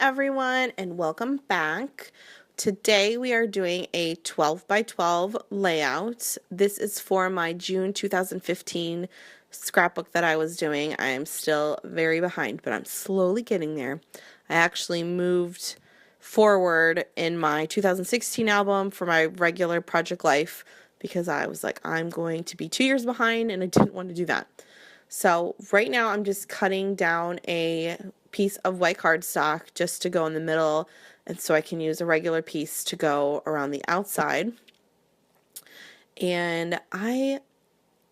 everyone, and welcome back. Today we are doing a 12 by 12 layout. This is for my June 2015 scrapbook that I was doing. I am still very behind, but I'm slowly getting there. I actually moved forward in my 2016 album for my regular project life because I was like, I'm going to be 2 years behind, and I didn't want to do that. So right now I'm just cutting down a piece of white cardstock just to go in the middle, and so I can use a regular piece to go around the outside. And I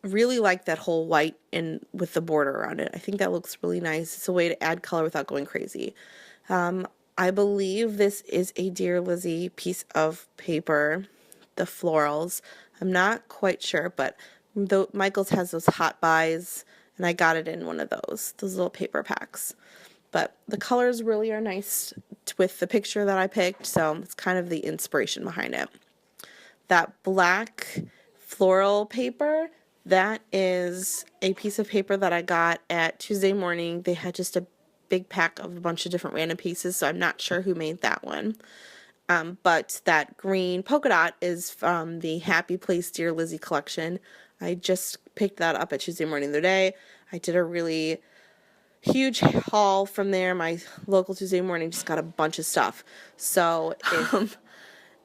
really like that whole white and with the border around it. I think that looks really nice. It's a way to add color without going crazy. I believe this is a Dear Lizzie piece of paper, the florals. I'm not quite sure, but Michael's has those hot buys, and I got it in one of those little paper packs. But the colors really are nice with the picture that I picked, so it's kind of the inspiration behind it. That black floral paper, that is a piece of paper that I got at Tuesday Morning. They had just a big pack of a bunch of different random pieces, so I'm not sure who made that one. But that green polka dot is from the Happy Place Dear Lizzie collection. I just picked that up at Tuesday Morning the other day. I did a really huge haul from there. My local Tuesday Morning just got a bunch of stuff. So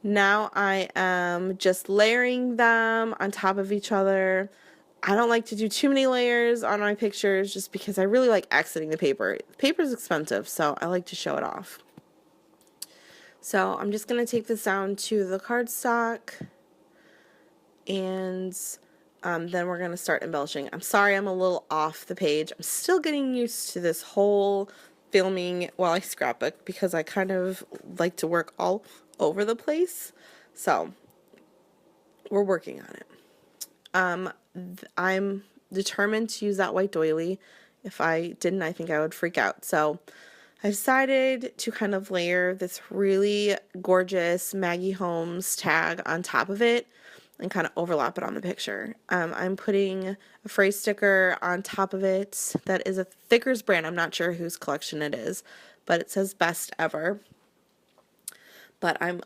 now I am just layering them on top of each other. I don't like to do too many layers on my pictures just because I really like accenting the paper. The paper is expensive, so I like to show it off. So I'm just going to take this down to the cardstock, and then we're going to start embellishing. I'm sorry I'm a little off the page. I'm still getting used to this whole filming while I scrapbook because I kind of like to work all over the place. So we're working on it. I'm determined to use that white doily. If I didn't, I think I would freak out. So I decided to kind of layer this really gorgeous Maggie Holmes tag on top of it and kind of overlap it on the picture. I'm putting a phrase sticker on top of it that is a Thickers brand. I'm not sure whose collection it is, but it says best ever. But I'm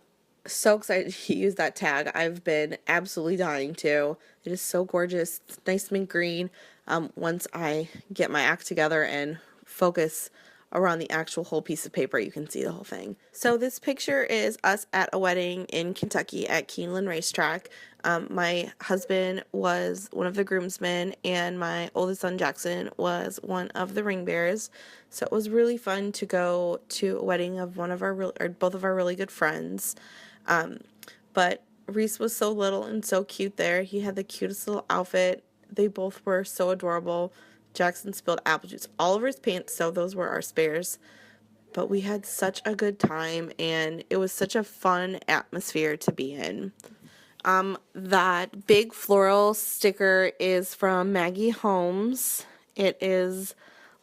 so excited to use that tag. I've been absolutely dying to. It is so gorgeous. It's nice mint green. Once I get my act together and focus around the actual whole piece of paper, you can see the whole thing. So this picture is us at a wedding in Kentucky at Keeneland Racetrack. My husband was one of the groomsmen, and my oldest son Jackson was one of the ring bearers. So it was really fun to go to a wedding of one of our both of our really good friends. But Reese was so little and so cute there. He had the cutest little outfit. They both were so adorable. Jackson spilled apple juice all over his pants, so those were our spares. But we had such a good time, and it was such a fun atmosphere to be in. That big floral sticker is from Maggie Holmes. It is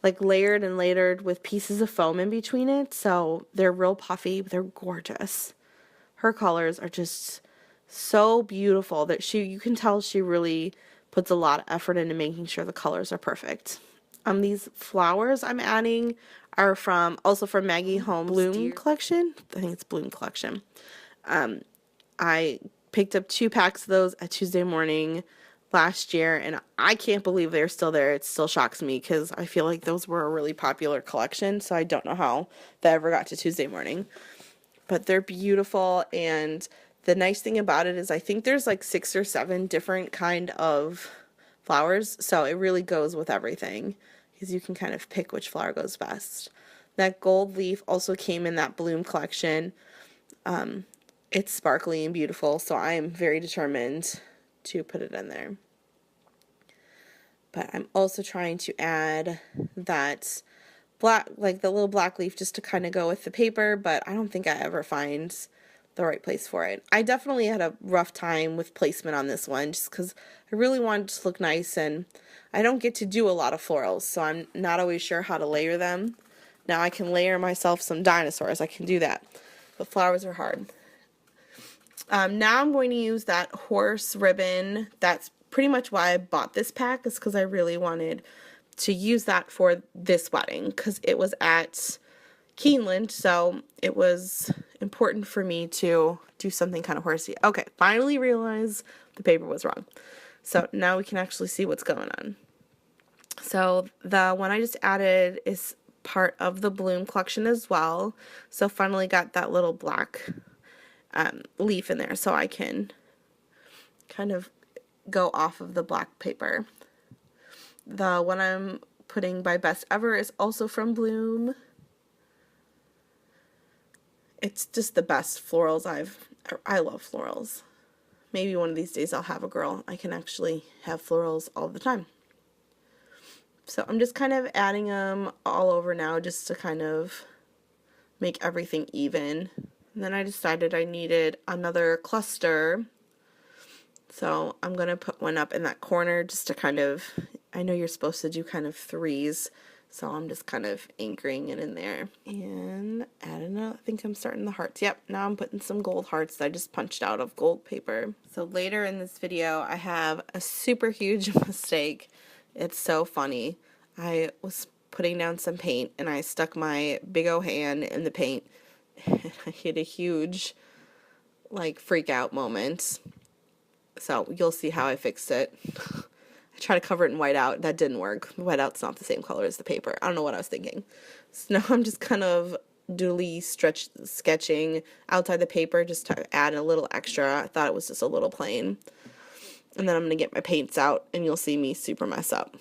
like layered and layered with pieces of foam in between it, so they're real puffy, but they're gorgeous. Her colors are just so beautiful that you can tell she really puts a lot of effort into making sure the colors are perfect. These flowers I'm adding are also from Maggie Holmes Bloom collection. I think it's Bloom collection. I picked up 2 packs of those at Tuesday Morning last year, and I can't believe they're still there. It still shocks me because I feel like those were a really popular collection, so I don't know how they ever got to Tuesday Morning. But they're beautiful, and the nice thing about it is I think there's like 6 or 7 different kind of flowers, so it really goes with everything because you can kind of pick which flower goes best. That gold leaf also came in that Bloom collection. It's sparkly and beautiful, so I am very determined to put it in there. But I'm also trying to add that black, like the little black leaf, just to kind of go with the paper, but I don't think I ever find the right place for it. I definitely had a rough time with placement on this one just because I really wanted it to look nice, and I don't get to do a lot of florals, so I'm not always sure how to layer them. Now I can layer myself some dinosaurs. I can do that, but flowers are hard. Now I'm going to use that horse ribbon. That's pretty much why I bought this pack, is because I really wanted to use that for this wedding because it was at Keeneland, so it was important for me to do something kind of horsey. Okay, finally realized the paper was wrong. So now we can actually see what's going on. So the one I just added is part of the Bloom collection as well. So finally got that little black leaf in there so I can kind of go off of the black paper. The one I'm putting by Best Ever is also from Bloom. It's just the best florals I love florals. Maybe one of these days I'll have a girl. I can actually have florals all the time. So I'm just kind of adding them all over now just to kind of make everything even. And then I decided I needed another cluster. So I'm going to put one up in that corner just to kind of, I know you're supposed to do kind of threes. So I'm just kind of anchoring it in there. And adding I think I'm starting the hearts. Yep, now I'm putting some gold hearts that I just punched out of gold paper. So later in this video, I have a super huge mistake. It's so funny. I was putting down some paint and I stuck my big old hand in the paint. And I hit a huge, like, freak out moment. So you'll see how I fixed it. I tried to cover it in whiteout. That didn't work. Whiteout's not the same color as the paper. I don't know what I was thinking. So now I'm just kind of doodly sketching outside the paper just to add a little extra. I thought it was just a little plain. And then I'm going to get my paints out and you'll see me super mess up.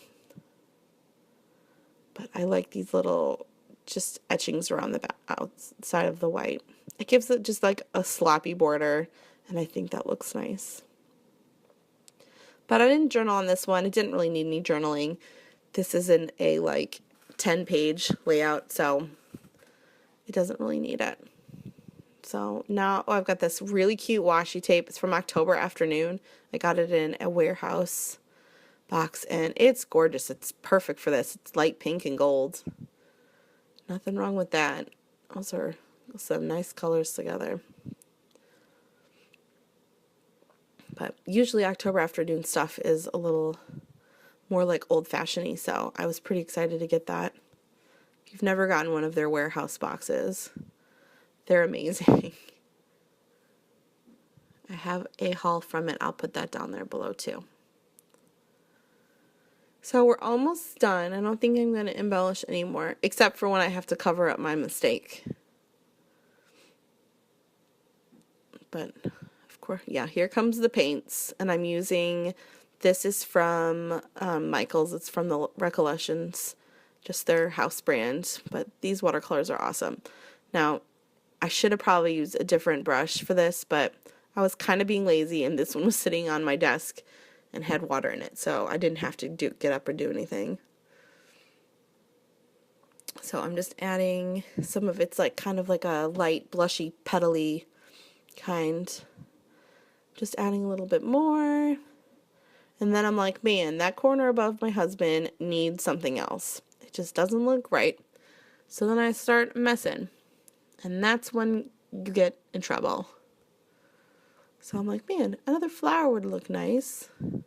But I like these little just etchings around the outside of the white. It gives it just like a sloppy border and I think that looks nice. But I didn't journal on this one. It didn't really need any journaling. This isn't a like 10-page layout, so it doesn't really need it. So now, I've got this really cute washi tape. It's from October Afternoon. I got it in a warehouse box, and it's gorgeous. It's perfect for this. It's light pink and gold. Nothing wrong with that. Those are some nice colors together. But usually October Afternoon stuff is a little more like old-fashioned-y, so I was pretty excited to get that. If you've never gotten one of their warehouse boxes, they're amazing. I have a haul from it. I'll put that down there below too. So we're almost done. I don't think I'm going to embellish anymore, except for when I have to cover up my mistake. But of course, yeah, here comes the paints, and I'm using, this is from Michael's. It's from the Recollections, just their house brand, but these watercolors are awesome. Now, I should have probably used a different brush for this, but I was kind of being lazy, and this one was sitting on my desk and had water in it, so I didn't have to get up or do anything. So I'm just adding some of it's like kind of like a light blushy petally kind. Just adding a little bit more. And then I'm like, man, that corner above my husband needs something else. It just doesn't look right. So then I start messing. And that's when you get in trouble. So I'm like, man, another flower would look nice. I'm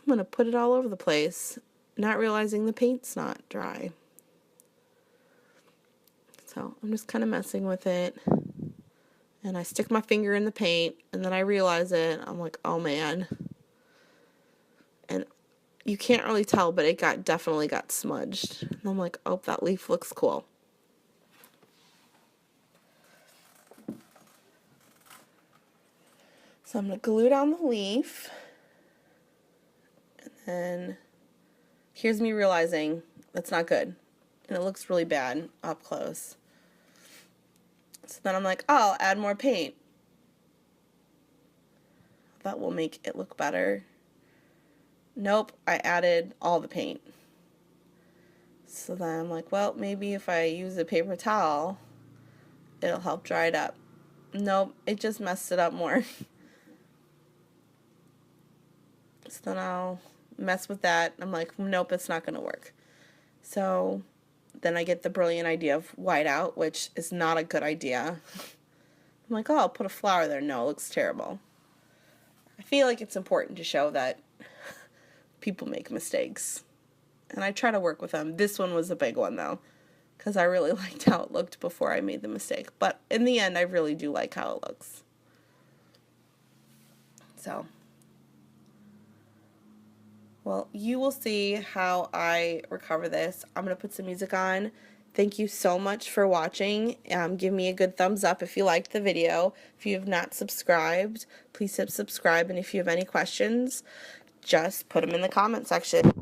going to put it all over the place, not realizing the paint's not dry. So I'm just kind of messing with it. And I stick my finger in the paint, and then I realize it. I'm like, oh man. And you can't really tell, but it definitely got smudged. And I'm like, oh, that leaf looks cool. So I'm going to glue down the leaf. And then here's me realizing that's not good. And it looks really bad up close. So then I'm like, oh, I'll add more paint. That will make it look better. Nope, I added all the paint. So then I'm like, well, maybe if I use a paper towel, it'll help dry it up. Nope, it just messed it up more. So then I'll mess with that. I'm like, nope, it's not going to work. So then I get the brilliant idea of whiteout, which is not a good idea. I'm like, oh, I'll put a flower there. No, it looks terrible. I feel like it's important to show that people make mistakes. And I try to work with them. This one was a big one, though. because I really liked how it looked before I made the mistake. But in the end, I really do like how it looks. So, well, you will see how I recover this. I'm going to put some music on. Thank you so much for watching. Give me a good thumbs up if you liked the video. If you have not subscribed, please hit subscribe. And if you have any questions, just put them in the comment section.